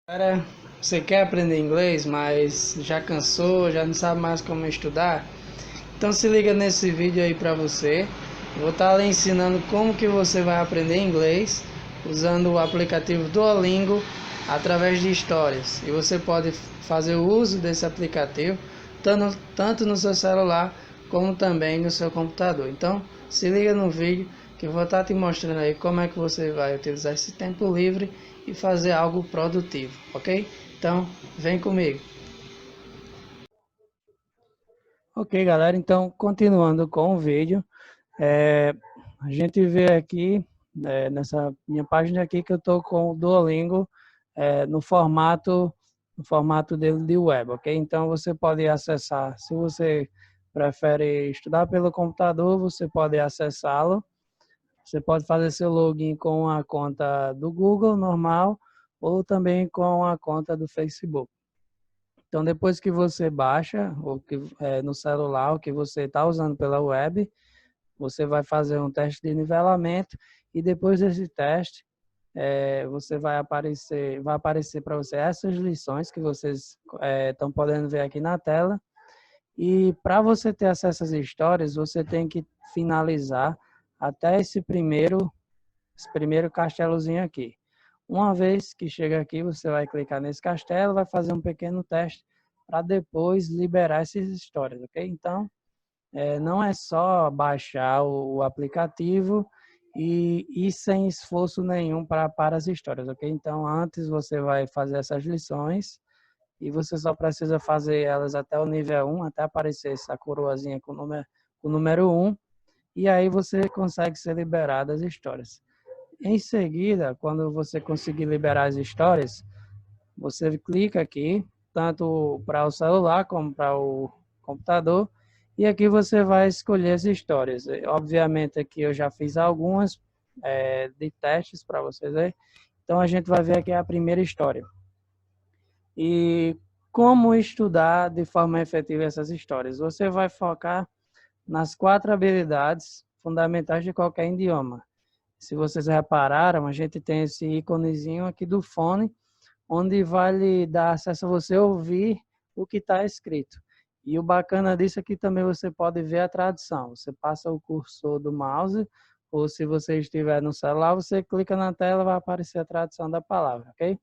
Cara, você quer aprender inglês, mas já cansou, já não sabe mais como estudar? Então se liga nesse vídeo aí pra você. Vou estar lhe ensinando como que você vai aprender inglês usando o aplicativo Duolingo através de histórias. E você pode fazer o uso desse aplicativo tanto no seu celular como também no seu computador. Então se liga no vídeo que eu vou estar te mostrando aí como é que você vai utilizar esse tempo livre e fazer algo produtivo, ok? Então vem comigo. Ok, galera, então continuando com o vídeo, é, a gente vê aqui, nessa minha página aqui, que eu estou com o Duolingo no formato dele de web, ok? Então você pode acessar, se você prefere estudar pelo computador, você pode acessá-lo. Você pode fazer seu login com a conta do Google normal ou também com a conta do Facebook. Então, depois que você baixa no celular, o que você está usando pela web, você vai fazer um teste de nivelamento e depois desse teste, você vai aparecer para você essas lições que vocês estão podendo ver aqui na tela. E para você ter acesso às histórias, você tem que finalizar até esse primeiro castelozinho aqui. Uma vez que chega aqui, você vai clicar nesse castelo, vai fazer um pequeno teste para depois liberar essas histórias, ok? Então, não é só baixar o aplicativo e ir sem esforço nenhum para as histórias, ok? Então, antes você vai fazer essas lições e você só precisa fazer elas até o nível 1, até aparecer essa coroazinha com o número 1, e aí você consegue ser liberado das histórias. Em seguida, quando você conseguir liberar as histórias, você clica aqui, tanto para o celular como para o computador, e aqui você vai escolher as histórias. Obviamente aqui eu já fiz algumas de testes para vocês verem. Então a gente vai ver aqui a primeira história. E como estudar de forma efetiva essas histórias? Você vai focar nas 4 habilidades fundamentais de qualquer idioma. Se vocês repararam, a gente tem esse íconezinho aqui do fone, onde vai lhe dar acesso a você ouvir o que está escrito. E o bacana disso é que também você pode ver a tradução. Você passa o cursor do mouse, ou se você estiver no celular, você clica na tela, vai aparecer a tradução da palavra, ok?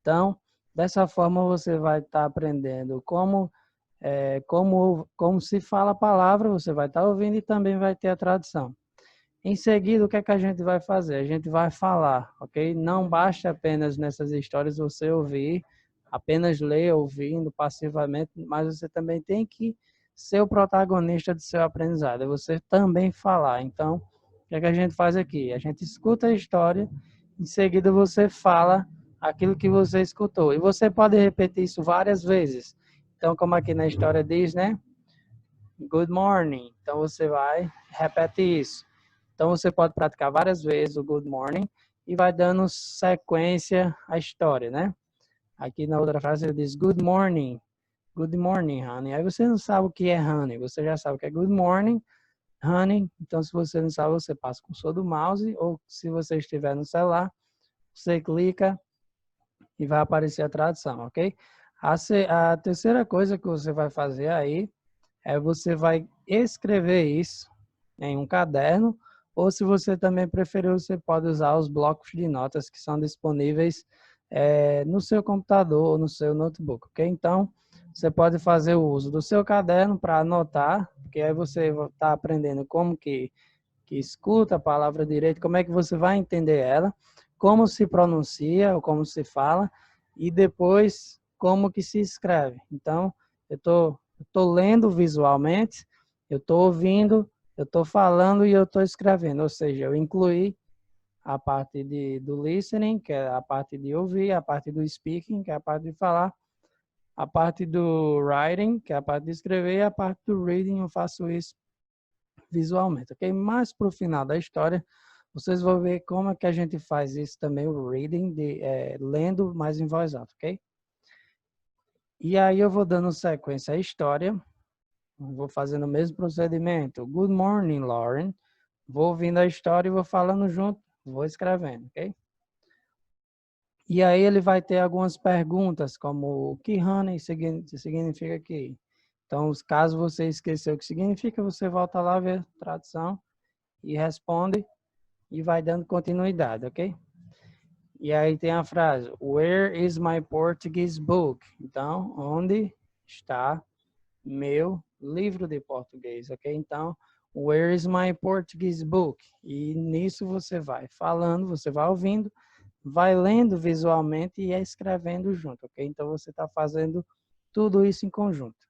Então, dessa forma você vai estar aprendendo como se fala a palavra, você vai estar ouvindo e também vai ter a tradução. Em seguida, o que é que a gente vai fazer? A gente vai falar, ok? Não basta apenas nessas histórias você ouvir, apenas ler ouvindo passivamente, mas você também tem que ser o protagonista do seu aprendizado, é você também falar. Então, o que é que a gente faz aqui? A gente escuta a história, em seguida você fala aquilo que você escutou. E você pode repetir isso várias vezes. Então, como aqui na história diz, né? Good morning. Então, você vai, repete isso. Então, você pode praticar várias vezes o good morning e vai dando sequência à história, né? Aqui na outra frase ele diz good morning, honey. Aí você não sabe o que é honey, você já sabe o que é good morning, honey. Então, se você não sabe, você passa o cursor do mouse ou se você estiver no celular, você clica e vai aparecer a tradução, ok? A terceira coisa que você vai fazer aí você vai escrever isso em um caderno, ou se você também preferir, você pode usar os blocos de notas que são disponíveis no seu computador ou no seu notebook, ok? Então, você pode fazer o uso do seu caderno para anotar, porque aí você está aprendendo como que escuta a palavra direito, como é que você vai entender ela, como se pronuncia ou como se fala, e depois como que se escreve. Então, eu tô lendo visualmente, eu estou ouvindo, eu estou falando e eu estou escrevendo, ou seja, eu incluí a parte do listening, que é a parte de ouvir, a parte do speaking, que é a parte de falar, a parte do writing, que é a parte de escrever, e a parte do reading, eu faço isso visualmente, ok? Mais para o final da história, vocês vão ver como é que a gente faz isso também, o reading, lendo mais em voz alta, ok? E aí eu vou dando sequência à história, vou fazendo o mesmo procedimento. Good morning, Lauren. Vou ouvindo a história e vou falando junto, vou escrevendo, ok? E aí ele vai ter algumas perguntas, como o que honey significa aqui. Então, caso você esqueceu o que significa, você volta lá, vê a tradução e responde e vai dando continuidade, ok? E aí tem a frase, where is my Portuguese book? Então, onde está meu livro de português, ok? Então, where is my Portuguese book? E nisso você vai falando, você vai ouvindo, vai lendo visualmente e escrevendo junto, ok? Então, você está fazendo tudo isso em conjunto.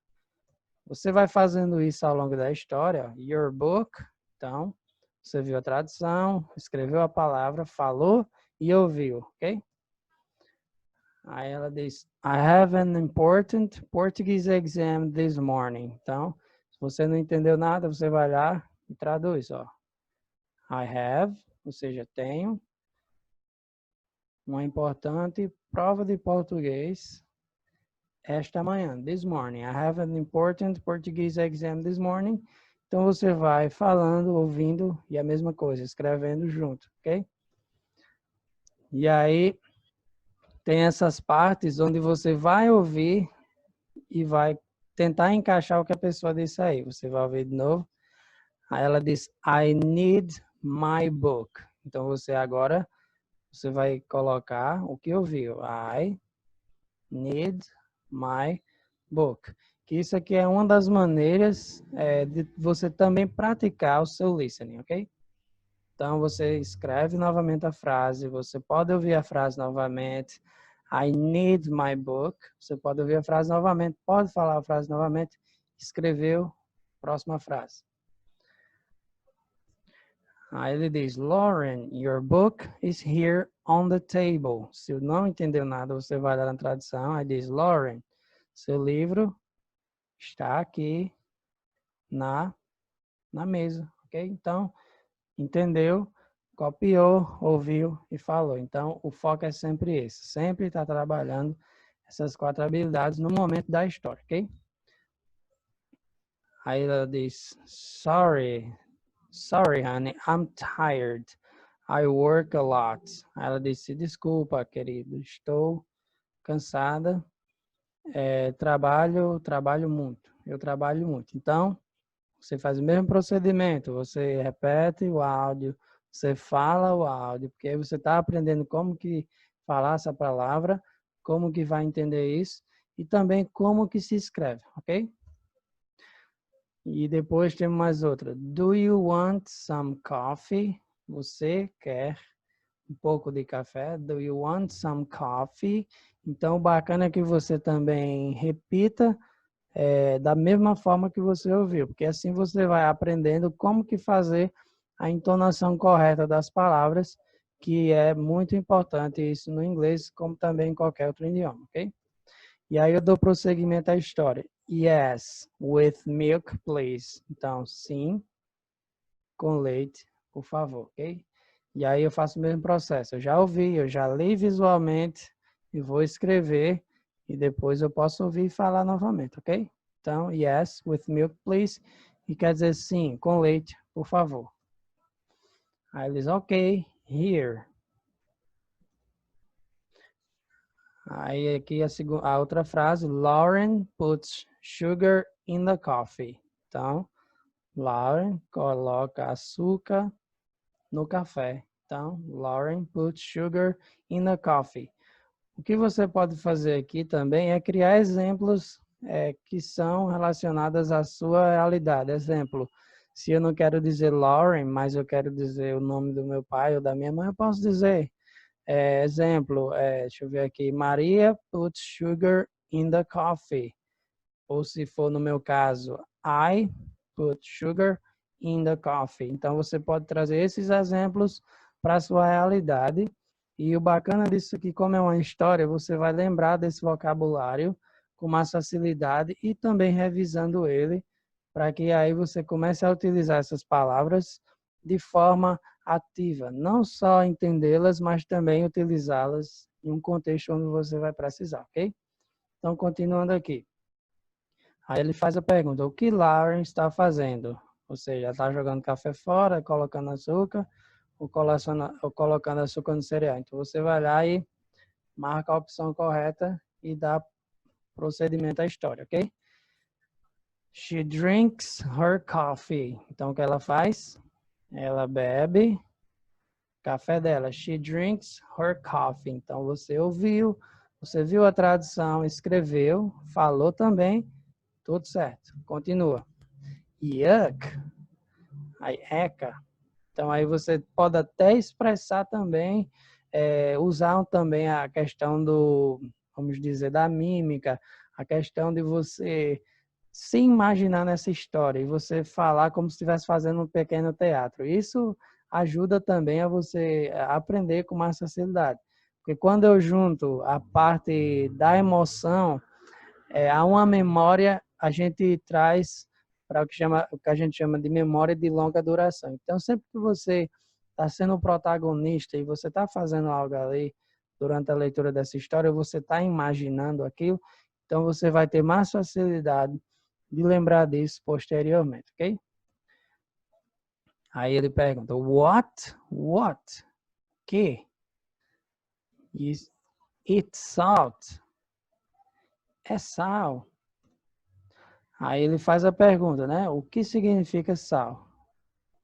Você vai fazendo isso ao longo da história, your book, então, você viu a tradução, escreveu a palavra, falou e ouviu, ok? Aí ela diz, I have an important Portuguese exam this morning. Então, se você não entendeu nada, você vai lá e traduz, ó. I have, ou seja, tenho uma importante prova de português esta manhã, this morning. I have an important Portuguese exam this morning. Então, você vai falando, ouvindo e a mesma coisa, escrevendo junto, ok? E aí, tem essas partes onde você vai ouvir e vai tentar encaixar o que a pessoa disse aí. Você vai ouvir de novo. Aí ela diz, I need my book. Então, você vai colocar o que ouviu. I need my book. Que isso aqui é uma das maneiras de você também praticar o seu listening, ok? Então, você escreve novamente a frase, você pode ouvir a frase novamente. I need my book. Você pode ouvir a frase novamente, pode falar a frase novamente. Escreveu, próxima frase. Aí ele diz, Lauren, your book is here on the table. Se não entendeu nada, você vai dar na tradução. Aí diz, Lauren, seu livro está aqui na mesa, ok? Então, entendeu, copiou, ouviu e falou. Então, o foco é sempre esse. Sempre está trabalhando essas 4 habilidades no momento da história, ok? Aí ela diz, sorry, honey, I'm tired. I work a lot. Aí ela disse, desculpa, querido, estou cansada. Trabalho muito. Eu trabalho muito. Então, você faz o mesmo procedimento, você repete o áudio, você fala o áudio, porque aí você está aprendendo como que falar essa palavra, como que vai entender isso e também como que se escreve, ok? E depois tem mais outra. Do you want some coffee? Você quer um pouco de café? Do you want some coffee? Então, o bacana é que você também repita da mesma forma que você ouviu, porque assim você vai aprendendo como que fazer a entonação correta das palavras, que é muito importante isso no inglês, como também em qualquer outro idioma, ok? E aí eu dou prosseguimento à história. Yes, with milk, please. Então, sim, com leite, por favor, ok? E aí eu faço o mesmo processo. Eu já ouvi, eu já li visualmente e vou escrever e depois eu posso ouvir e falar novamente, ok? Então, yes, with milk, please. E quer dizer sim, com leite, por favor. Aí eles, ok, here. Aí aqui a outra frase, Lauren puts sugar in the coffee. Então, Lauren coloca açúcar no café. Então, Lauren puts sugar in the coffee. O que você pode fazer aqui também é criar exemplos que são relacionados à sua realidade. Exemplo, se eu não quero dizer Lauren, mas eu quero dizer o nome do meu pai ou da minha mãe, eu posso dizer. Exemplo, deixa eu ver aqui, Maria puts sugar in the coffee. Ou se for no meu caso, I put sugar in the coffee. Então, você pode trazer esses exemplos para a sua realidade. E o bacana disso aqui, como é uma história, você vai lembrar desse vocabulário com mais facilidade e também revisando ele, para que aí você comece a utilizar essas palavras de forma ativa. Não só entendê-las, mas também utilizá-las em um contexto onde você vai precisar, ok? Então, continuando aqui. Aí ele faz a pergunta, o que Lauren está fazendo? Ou seja, está jogando café fora, colocando açúcar, ou colocando açúcar no cereal. Então, você vai lá e marca a opção correta e dá procedimento à história, ok? She drinks her coffee. Então, o que ela faz? Ela bebe café dela. She drinks her coffee. Então, você ouviu, você viu a tradução, escreveu, falou também, tudo certo. Continua. Yuck. Aí, eca. Então, aí você pode até expressar também, usar também a questão do, vamos dizer, da mímica, a questão de você se imaginar nessa história e você falar como se estivesse fazendo um pequeno teatro. Isso ajuda também a você aprender com mais facilidade. Porque quando eu junto a parte da emoção, a uma memória, a gente traz para o que a gente chama de memória de longa duração. Então, sempre que você está sendo o protagonista e você está fazendo algo ali durante a leitura dessa história, você está imaginando aquilo, então você vai ter mais facilidade de lembrar disso posteriormente, ok? Aí ele pergunta, what? What? Que? It's salt. É sal. Aí ele faz a pergunta, né? O que significa sal?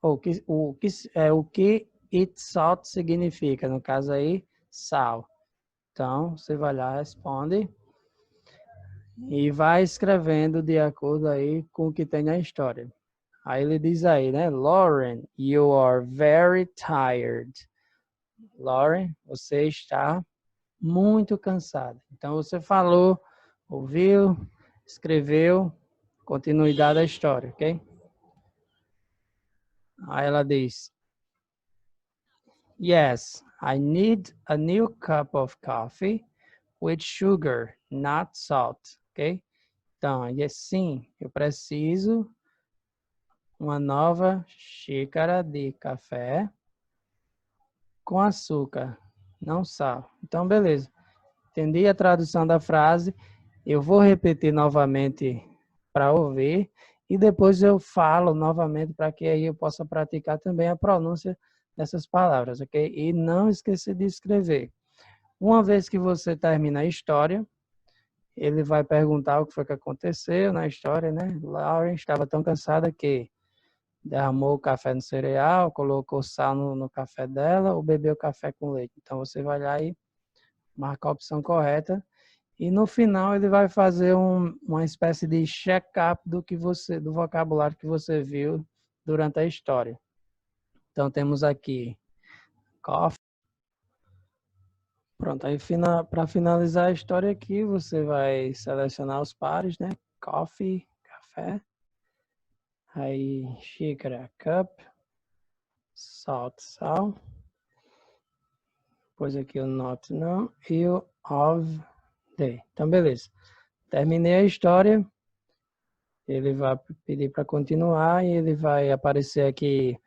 O que it salt significa? No caso aí, sal. Então, você vai lá, responde e vai escrevendo de acordo aí com o que tem na história. Aí ele diz aí, né? Lauren, you are very tired. Lauren, você está muito cansada. Então, você falou, ouviu, escreveu, continuidade da história, ok? Aí ela diz, yes, I need a new cup of coffee with sugar, not salt, ok? Então, sim, eu preciso uma nova xícara de café com açúcar, não sal. Então, beleza. Entendi a tradução da frase. Eu vou repetir novamente para ouvir e depois eu falo novamente para que aí eu possa praticar também a pronúncia dessas palavras, ok? E não esquecer de escrever. Uma vez que você termina a história, ele vai perguntar o que foi que aconteceu na história, né? Lauren estava tão cansada que derramou o café no cereal, colocou sal no café dela ou bebeu café com leite. Então você vai lá e marca a opção correta. E no final ele vai fazer uma espécie de check-up do vocabulário que você viu durante a história. Então temos aqui coffee. Pronto, aí para finalizar a história aqui, você vai selecionar os pares, né? Coffee, café. Aí xícara, cup. Salt, sal. Depois aqui o not não e o of the. Então beleza. Terminei a história. Ele vai pedir para continuar e ele vai aparecer aqui,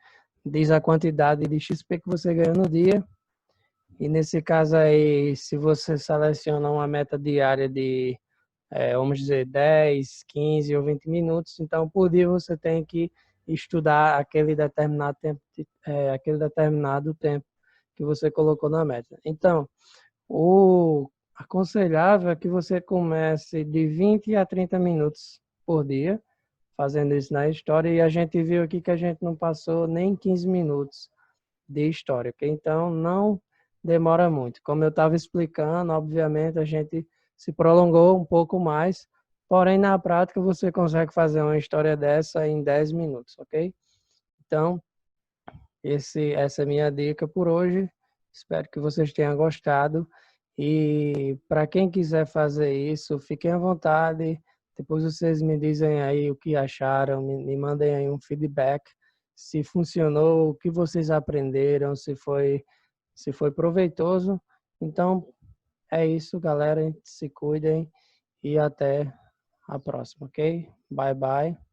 diz a quantidade de XP que você ganhou no dia. E nesse caso aí, se você seleciona uma meta diária de, vamos dizer, 10, 15 ou 20 minutos, então por dia você tem que estudar aquele determinado tempo que você colocou na meta. Então, o aconselhável é que você comece de 20 a 30 minutos por dia, fazendo isso na história, e a gente viu aqui que a gente não passou nem 15 minutos de história, ok? Então não demora muito. Como eu estava explicando, obviamente a gente se prolongou um pouco mais, porém na prática você consegue fazer uma história dessa em 10 minutos, ok? Então, essa é a minha dica por hoje. Espero que vocês tenham gostado. E para quem quiser fazer isso, fiquem à vontade. Depois vocês me dizem aí o que acharam, me mandem aí um feedback, se funcionou, o que vocês aprenderam, se foi proveitoso. Então, é isso, galera. Se cuidem e até a próxima, ok? Bye, bye.